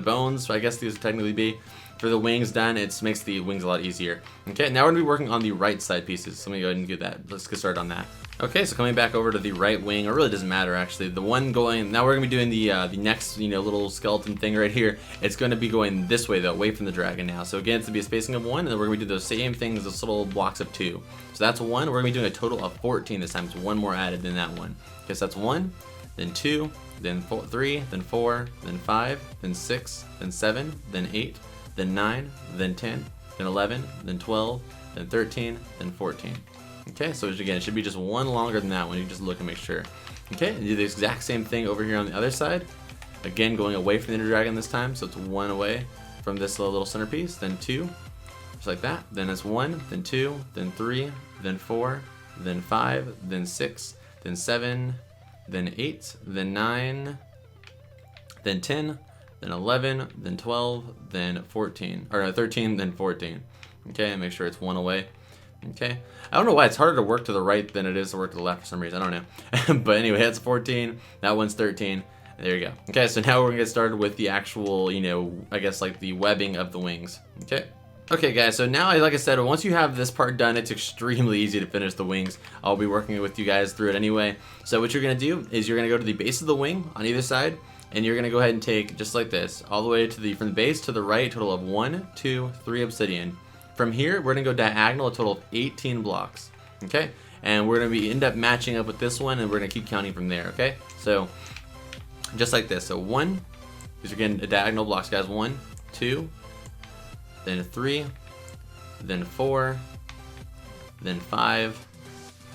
bones, I guess these would technically be, for the wings done, it makes the wings a lot easier. Okay, now we're gonna be working on the right side pieces. So let me go ahead and do that. Let's get started on that. Okay, so coming back over to the right wing, it really doesn't matter actually. The one going, now we're gonna be doing the next little skeleton thing right here. It's gonna be going this way though, away from the dragon now. So again, it's gonna be a spacing of 1, and then we're gonna do those same things, those little blocks of 2. So that's 1. We're gonna be doing a total of 14 this time. So 1 more added than that one. Okay, so that's 1, then 2, then 3, then 4, then 5, then 6, then 7, then 8, then 9, then 10, then 11, then 12, then 13, then 14. Okay, so again, it should be just 1 longer than that one. You just look and make sure. Okay, and do the exact same thing over here on the other side. Again, going away from the Ender Dragon this time, so it's 1 away from this little centerpiece, then 2, just like that. Then it's 1, then 2, then 3, then 4, then 5, then 6, then 7, then 8, then 9, then 10, then 11, then 12, then 14, or 13, then 14. Okay, and make sure it's 1 away. Okay, I don't know why it's harder to work to the right than it is to work to the left for some reason. I don't know. But anyway, that's 14. That one's 13. There you go. Okay, so now we're gonna get started with the actual, you know, I guess like the webbing of the wings. Okay guys, so now like I said, once you have this part done, it's extremely easy to finish the wings. I'll be working with you guys through it anyway. So what you're gonna do is you're gonna go to the base of the wing on either side, and you're gonna go ahead and take, just like this, all the way to the, from the base to the right, total of 1, 2, 3 obsidian. From here, we're gonna go diagonal, a total of 18 blocks, okay? And we're gonna end up matching up with this one, and we're gonna keep counting from there, okay? So, just like this, so 1, these are again diagonal blocks, guys, 1, 2, then 3, then 4, then 5,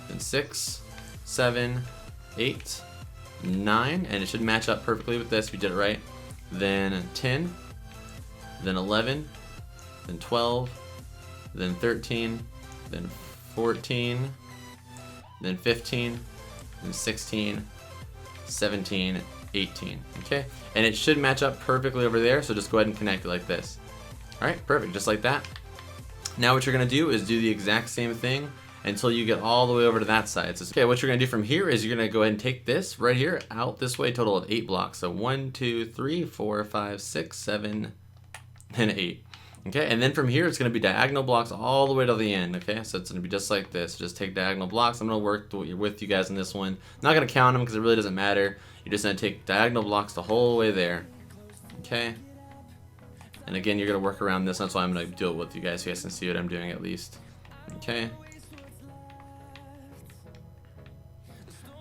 then 6, 7, 8, 9, and it should match up perfectly with this if you did it right. Then 10, then 11, then 12, then 13, then 14, then 15, then 16, 17, 18, okay? And it should match up perfectly over there, so just go ahead and connect it like this. Alright, perfect, just like that. Now what you're going to do is do the exact same thing until you get all the way over to that side. So, okay, what you're going to do from here is you're going to go ahead and take this right here out this way, total of 8 blocks. So 1, 2, 3, 4, 5, 6, 7, and 8. Okay, and then from here it's going to be diagonal blocks all the way to the end. Okay, so it's going to be just like this. Just take diagonal blocks. I'm going to work with you guys on this one. I'm not going to count them because it really doesn't matter. You're just going to take diagonal blocks the whole way there. Okay. And again, you're going to work around this. That's why I'm going to do it with you guys so you guys can see what I'm doing at least. Okay.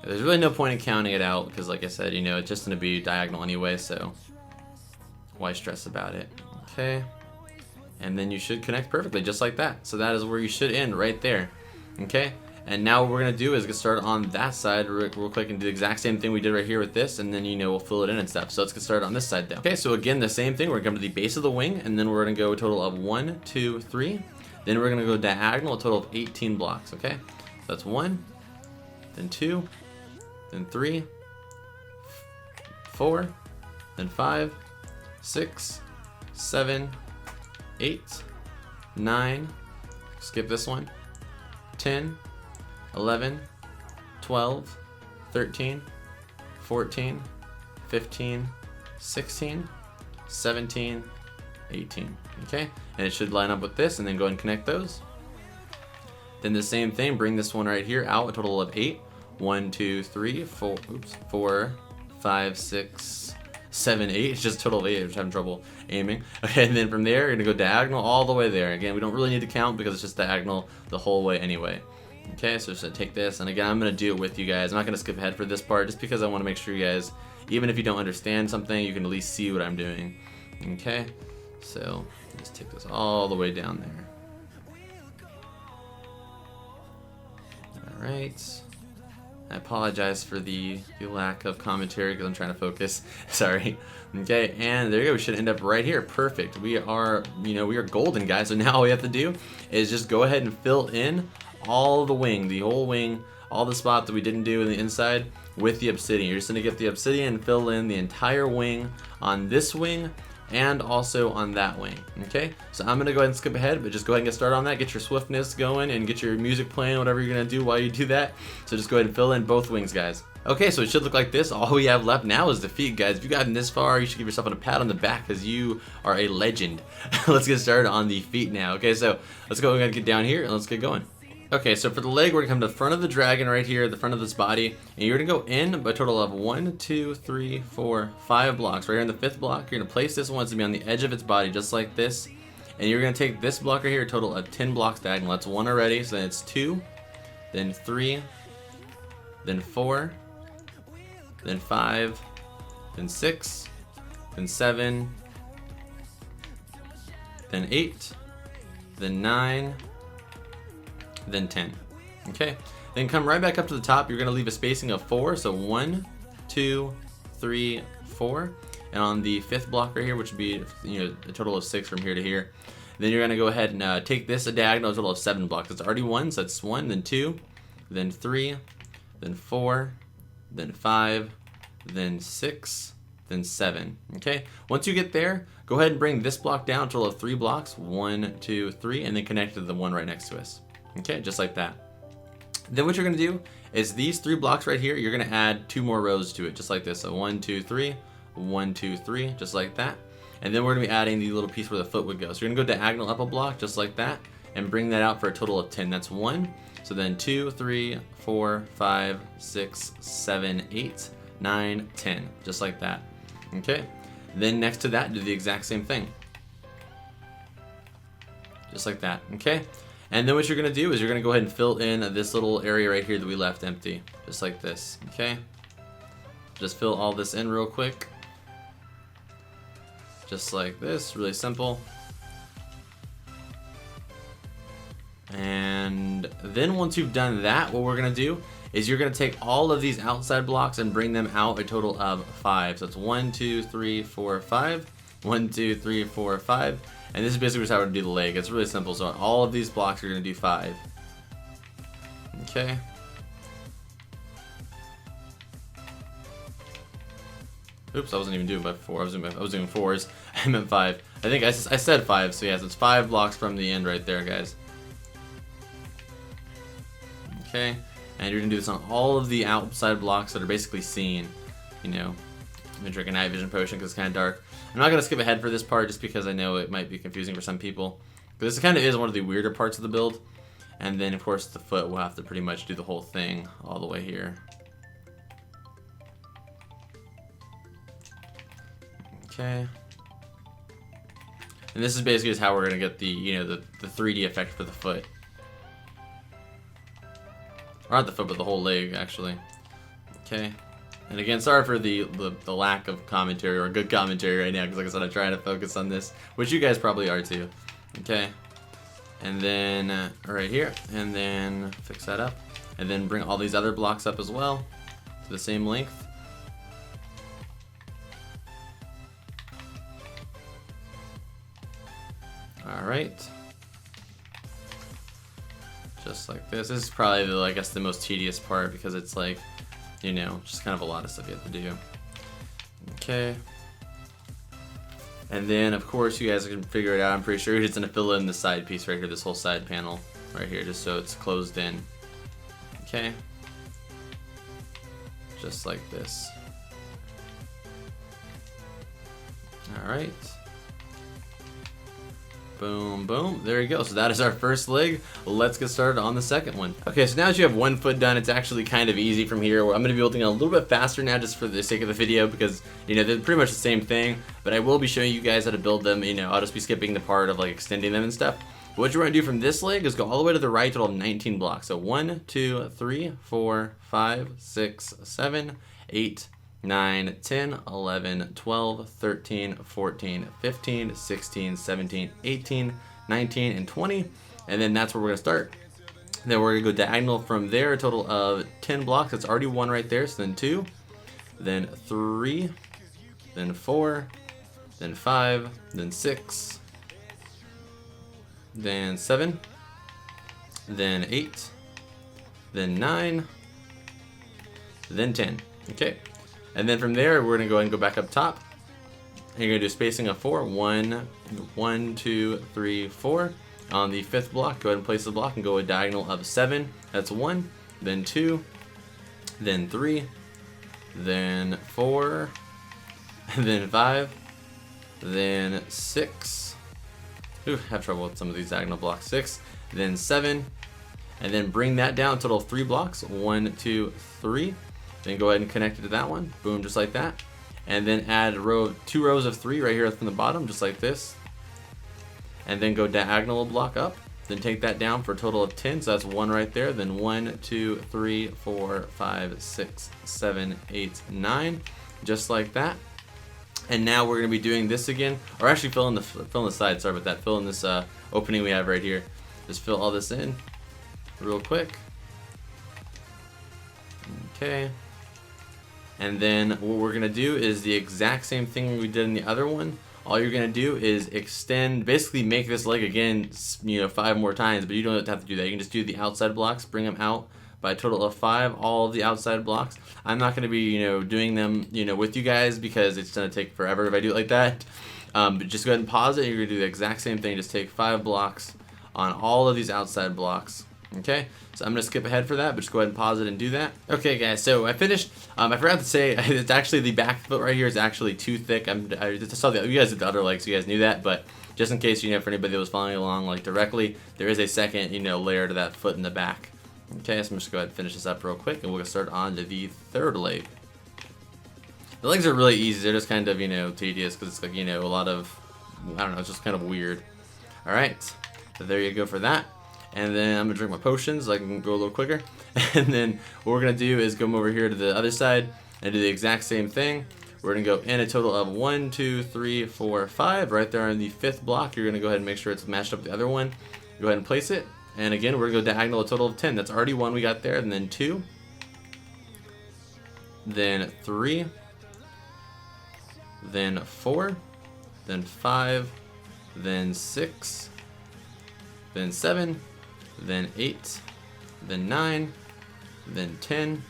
There's really no point in counting it out because, like I said, you know, it's just going to be diagonal anyway, so why stress about it? Okay. And then you should connect perfectly just like that. So that is where you should end, right there. Okay. And now what we're going to do is get started on that side real quick and do the exact same thing we did right here with this, and then, you know, we'll fill it in and stuff. So let's get started on this side though. Okay, so again, the same thing. We're going to come to the base of the wing, and then we're going to go a total of 1, 2, 3. Then we're going to go diagonal, a total of 18 blocks, okay? So that's 1, then 2, then 3, 4, then 5, 6, 7, 8, 9, skip this one, 10, 11, 12, 13, 14, 15, 16, 17, 18, okay? And it should line up with this, and then go ahead and connect those. Then the same thing, bring this one right here out, a total of 8. 1, 2, 3, 4, 4, 5, 6, 7, 8. It's just a total of 8. I'm just having trouble aiming. Okay, and then from there, you're gonna go diagonal all the way there. Again, we don't really need to count because it's just diagonal the whole way anyway. Okay, so just gonna take this, and again, I'm gonna do it with you guys. I'm not gonna skip ahead for this part just because I want to make sure you guys, even if you don't understand something, you can at least see what I'm doing. Okay, so just take this all the way down there. All right. I apologize for the lack of commentary because I'm trying to focus. Sorry. Okay, and there you go. We should end up right here. Perfect. We are, you know, we are golden, guys. So now all we have to do is just go ahead and fill in all the wing, the whole wing, all the spots that we didn't do in the inside with the obsidian. You're just going to get the obsidian and fill in the entire wing on this wing and also on that wing. Okay, so I'm gonna go ahead and skip ahead, but just go ahead and get started on that. Get your swiftness going and get your music playing, whatever you're gonna do while you do that. So just go ahead and fill in both wings, guys. Okay, so it should look like this. All we have left now is the feet, guys. If you've gotten this far, you should give yourself a pat on the back because you are a legend. Let's get started on the feet now. Okay, so let's go ahead and get down here and let's get going. Okay, so for the leg, we're gonna come to the front of the dragon right here, the front of this body, and you're gonna go in by a total of 1, 2, 3, 4, 5 blocks. Right here in the 5th block, you're gonna place this one to be on the edge of its body, just like this. And you're gonna take this block right here, a total of 10 blocks diagonal. That's 1 already, so then it's 2, then 3, then 4, then 5, then 6, then 7, then 8, then 9, then 10. Okay, then come right back up to the top. You're going to leave a spacing of 4, so 1, 2, 3, 4, and on the 5th block right here, which would be, you know, a total of 6 from here to here. Then you're going to go ahead and take this a diagonal, a total of 7 blocks. It's already 1, so that's 1, then 2, then 3, then 4, then 5, then 6, then 7. Okay, once you get there, go ahead and bring this block down, a total of 3 blocks, 1, 2, 3, and then connect to the one right next to us. Okay, just like that. Then what you're gonna do is these 3 blocks right here, you're gonna add 2 more rows to it, just like this. So 1, 2, 3, 1, 2, 3, just like that. And then we're gonna be adding the little piece where the foot would go. So you're gonna go diagonal up a block, just like that, and bring that out for a total of 10. That's 1. So then 2, 3, 4, 5, 6, 7, 8, 9, 10, just like that. Okay. Then next to that, do the exact same thing, just like that. Okay. And then what you're gonna do is you're gonna go ahead and fill in this little area right here that we left empty, just like this. Okay. Just fill all this in real quick, just like this. Really simple. And then once you've done that, what we're gonna do is you're gonna take all of these outside blocks and bring them out a total of 5. So it's 1, 2, 3, 4, 5. 1, 2, 3, 4, 5. And this is basically just how we're gonna do the leg. It's really simple. So all of these blocks are gonna do 5. Okay. Oops, I wasn't even doing by 4. I was doing 4s. I meant 5. I think I said 5. So yes, it's 5 blocks from the end right there, guys. Okay. And you're gonna do this on all of the outside blocks that are basically seen. You know, I'm gonna drink a night vision potion because it's kind of dark. I'm not gonna skip ahead for this part just because I know it might be confusing for some people. But this kind of is one of the weirder parts of the build. And then of course the foot will have to pretty much do the whole thing all the way here. Okay. And this is basically just how we're gonna get the, you know, the 3D effect for the foot. Or not the foot, but the whole leg, actually. Okay. And again, sorry for the lack of commentary or good commentary right now, because like I said, I'm trying to focus on this, which you guys probably are too. Okay. And then right here, and then fix that up, and then bring all these other blocks up as well to the same length. All right. Just like this. This is probably the, I guess, the most tedious part because it's like, you know, just kind of a lot of stuff you have to do. Okay. And then, of course, you guys can figure it out. I'm pretty sure you're just going to fill in the side piece right here, this whole side panel right here, just so it's closed in. Okay. Just like this. All right. Boom, boom. There you go. So that is our first leg. Let's get started on the second one. Okay, so now that you have one foot done, it's actually kind of easy from here. I'm going to be building a little bit faster now just for the sake of the video because, you know, they're pretty much the same thing. But I will be showing you guys how to build them. You know, I'll just be skipping the part of like extending them and stuff. What you're going to do from this leg is go all the way to the right, total of 19 blocks. So 1, 2, 3, 4, 5, 6, 7, 8, 9, 10, 11, 12, 13, 14, 15, 16, 17, 18, 19, and 20. And then that's where we're going to start. Then we're going to go diagonal from there, a total of 10 blocks. That's already 1 right there. So then 2, then 3, then 4, then 5, then 6, then 7, then 8, then 9, then 10. Okay. And then from there, we're going to go ahead and go back up top. And you're going to do spacing of 4. 1, 2, 3, 4. On the 5th block, go ahead and place the block and go a diagonal of 7. That's 1, then 2, then 3, then 4, then 5, then 6. Ooh, have trouble with some of these diagonal blocks. 6, then 7, and then bring that down, total of 3 blocks. 1, 2, 3. Then go ahead and connect it to that one. Boom, just like that. And then add 2 rows of 3 right here from the bottom, just like this. And then go diagonal a block up. Then take that down for a total of 10. So that's 1 right there. Then 1, 2, 3, 4, 5, 6, 7, 8, 9. Just like that. And now we're going to be doing this again. Or actually fill in the side. Sorry about that. Fill in this opening we have right here. Just fill all this in real quick. Okay. And then what we're going to do is the exact same thing we did in the other one. All you're going to do is extend, basically make this leg again, you know, 5 more times, but you don't have to do that. You can just do the outside blocks, bring them out by a total of 5, all of the outside blocks. I'm not going to be, you know, doing them, you know, with you guys because it's going to take forever if I do it like that. But just go ahead and pause it. You're going to do the exact same thing. Just take 5 blocks on all of these outside blocks. Okay, so I'm gonna skip ahead for that, but just go ahead and pause it and do that. Okay, guys, so I finished. I forgot to say, it's actually the back foot right here is actually too thick. I just saw you guys did the other leg, so you guys knew that, but just in case, for anybody that was following along like directly, there is a second, layer to that foot in the back. Okay, so I'm just gonna go ahead and finish this up real quick, and we'll start on to the third leg. The legs are really easy. They're just kind of, tedious because it's like, a lot of, I don't know, it's just kind of weird. All right, so there you go for that. And then I'm gonna drink my potions so I can go a little quicker. And then what we're gonna do is come over here to the other side and do the exact same thing. We're gonna go in a total of 1, 2, 3, 4, 5. Right there on the 5th block, you're gonna go ahead and make sure it's matched up with the other one. Go ahead and place it. And again, we're gonna go diagonal a total of 10. That's already 1 we got there, and then 2, then 3, then 4, then 5, then 6, then 7, then 8, then 9, then 10,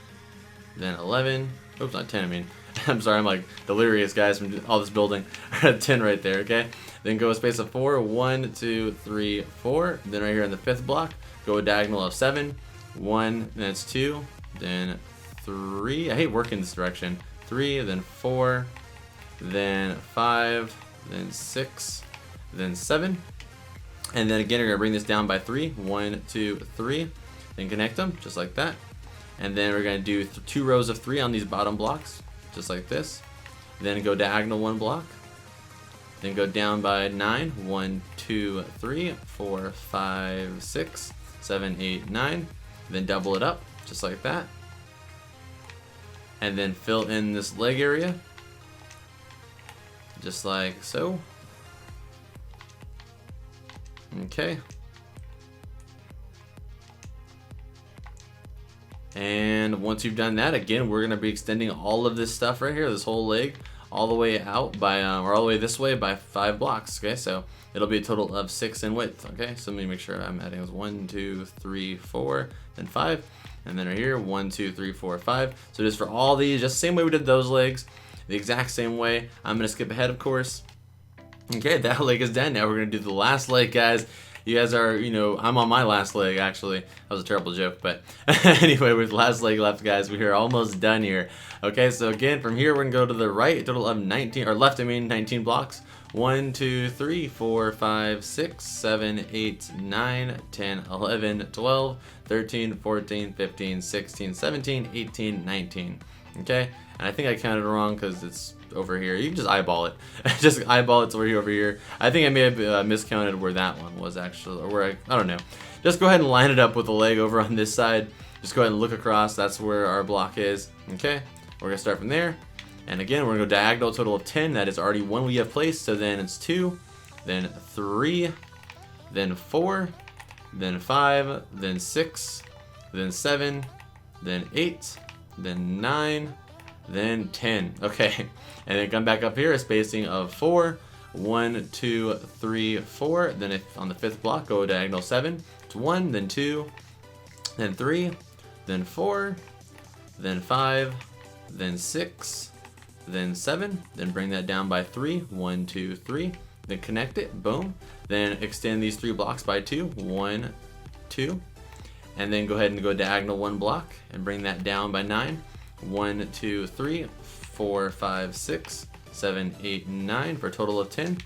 then 11. Oops, not 10, I mean. I'm sorry, I'm like delirious, guys, from all this building. 10 right there, okay? Then go a space of 4, 1, 2, 3, 4. Then right here in the 5th block, go a diagonal of 7, 1, then it's 2, then 3. I hate working this direction. 3, then 4, then 5, then 6, then 7. And then again, you're gonna bring this down by 3. 1, 2, 3. Then connect them just like that. And then we're gonna do 2 rows of 3 on these bottom blocks, just like this. Then go diagonal 1 block. Then go down by 9. 1, 2, 3, 4, 5, 6, 7, 8, 9. Then double it up, just like that. And then fill in this leg area, just like so. Okay. And once you've done that, again, we're gonna be extending all of this stuff right here, this whole leg, all the way out by, or all the way this way by 5 blocks. Okay, so it'll be a total of 6 in width. Okay, so let me make sure I'm adding this 1, 2, 3, 4, then 5, and then right here 1, 2, 3, 4, 5. So just for all these, just the same way we did those legs, the exact same way. I'm gonna skip ahead, of course. Okay, that leg is done. Now we're gonna do the last leg, guys. You guys are, I'm on my last leg, actually. That was a terrible joke, but anyway, with the last leg left, guys, we are almost done here. Okay, so again, from here, we're gonna go to the right, a total of 19, or left, 19 blocks. 1, 2, 3, 4, 5, 6, 7, 8, 9, 10, 11, 12, 13, 14, 15, 16, 17, 18, 19. Okay, and I think I counted wrong because it's over here. You can just eyeball it. Just eyeball it's over here. I think I may have miscounted where that one was actually, or where I don't know. Just go ahead and line it up with the leg over on this side. Just go ahead and look across. That's where our block is. Okay, we're gonna start from there. And again, we're gonna go diagonal, a total of 10. That is already 1 we have placed. So then it's 2, then 3, then 4, then 5, then 6, then 7, then 8, then 9, then 10. Okay, and then come back up here, a spacing of 4, 1, 2, 3, 4. Then if on the 5th block, go diagonal 7. It's 1, then 2, then 3, then 4, then 5, then 6, then 7. Then bring that down by 3. 1, 2, 3. Then connect it. Boom. Then extend these 3 blocks by 2. 1, 2. And then go ahead and go diagonal 1 block and bring that down by 9. 1, 2, 3, 4, 5, 6, 7, 8, 9 for a total of 10.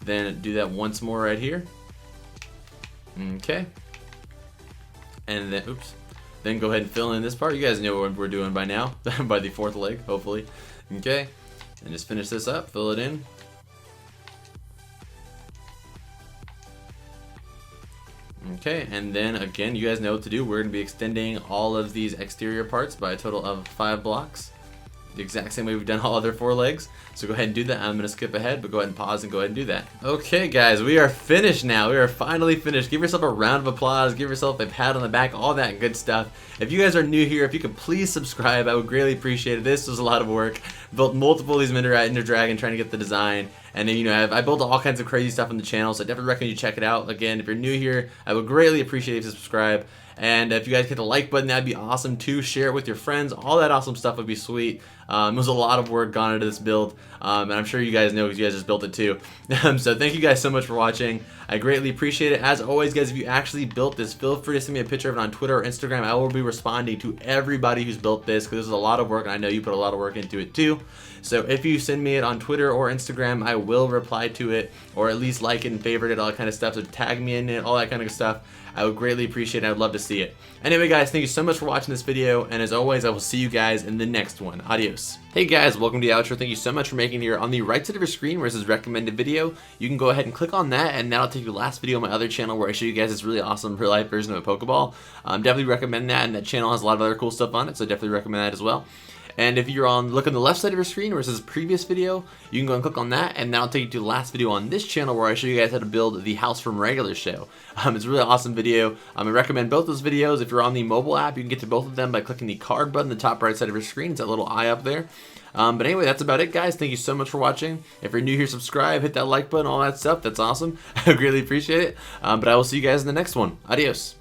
Then do that once more right here. Okay. And then, oops. Then go ahead and fill in this part. You guys know what we're doing by now, by the 4th leg, hopefully. Okay. And just finish this up, fill it in. Okay, and then again, you guys know what to do. We're going to be extending all of these exterior parts by a total of 5 blocks. The exact same way we've done all other 4 legs. So go ahead and do that. I'm going to skip ahead, but go ahead and pause and go ahead and do that. Okay, guys, we are finished now. We are finally finished. Give yourself a round of applause. Give yourself a pat on the back, all that good stuff. If you guys are new here, if you could please subscribe, I would greatly appreciate it. This was a lot of work. Built multiple of these Ender Dragon trying to get the design. And then, I built all kinds of crazy stuff on the channel, so I definitely recommend you check it out. Again, if you're new here, I would greatly appreciate it if you subscribe. And if you guys hit the like button, that'd be awesome too. Share it with your friends. All that awesome stuff would be sweet. It was a lot of work gone into this build. And I'm sure you guys know because you guys just built it too. So thank you guys so much for watching. I greatly appreciate it. As always, guys, if you actually built this, feel free to send me a picture of it on Twitter or Instagram. I will be responding to everybody who's built this because this is a lot of work, and I know you put a lot of work into it too. So if you send me it on Twitter or Instagram, I will reply to it, or at least like it and favorite it, all that kind of stuff. So tag me in it, all that kind of stuff. I would greatly appreciate it. I would love to see it. Anyway, guys, thank you so much for watching this video, and as always, I will see you guys in the next one. Adios. Hey guys, welcome to the outro. Thank you so much for making it here. On the right side of your screen where it says recommended video, you can go ahead and click on that, and that'll take you to the last video on my other channel where I show you guys this really awesome real life version of a Pokeball. Definitely recommend that, and that channel has a lot of other cool stuff on it, so definitely recommend that as well. And if you're look on the left side of your screen where it says previous video, you can go and click on that, and that'll take you to the last video on this channel where I show you guys how to build the house from regular show. It's a really awesome video. I recommend both those videos. If you're on the mobile app, you can get to both of them by clicking the card button in the top right side of your screen. It's that little eye up there. But anyway, that's about it, guys. Thank you so much for watching. If you're new here, subscribe, hit that like button, all that stuff. That's awesome. I greatly appreciate it. But I will see you guys in the next one. Adios.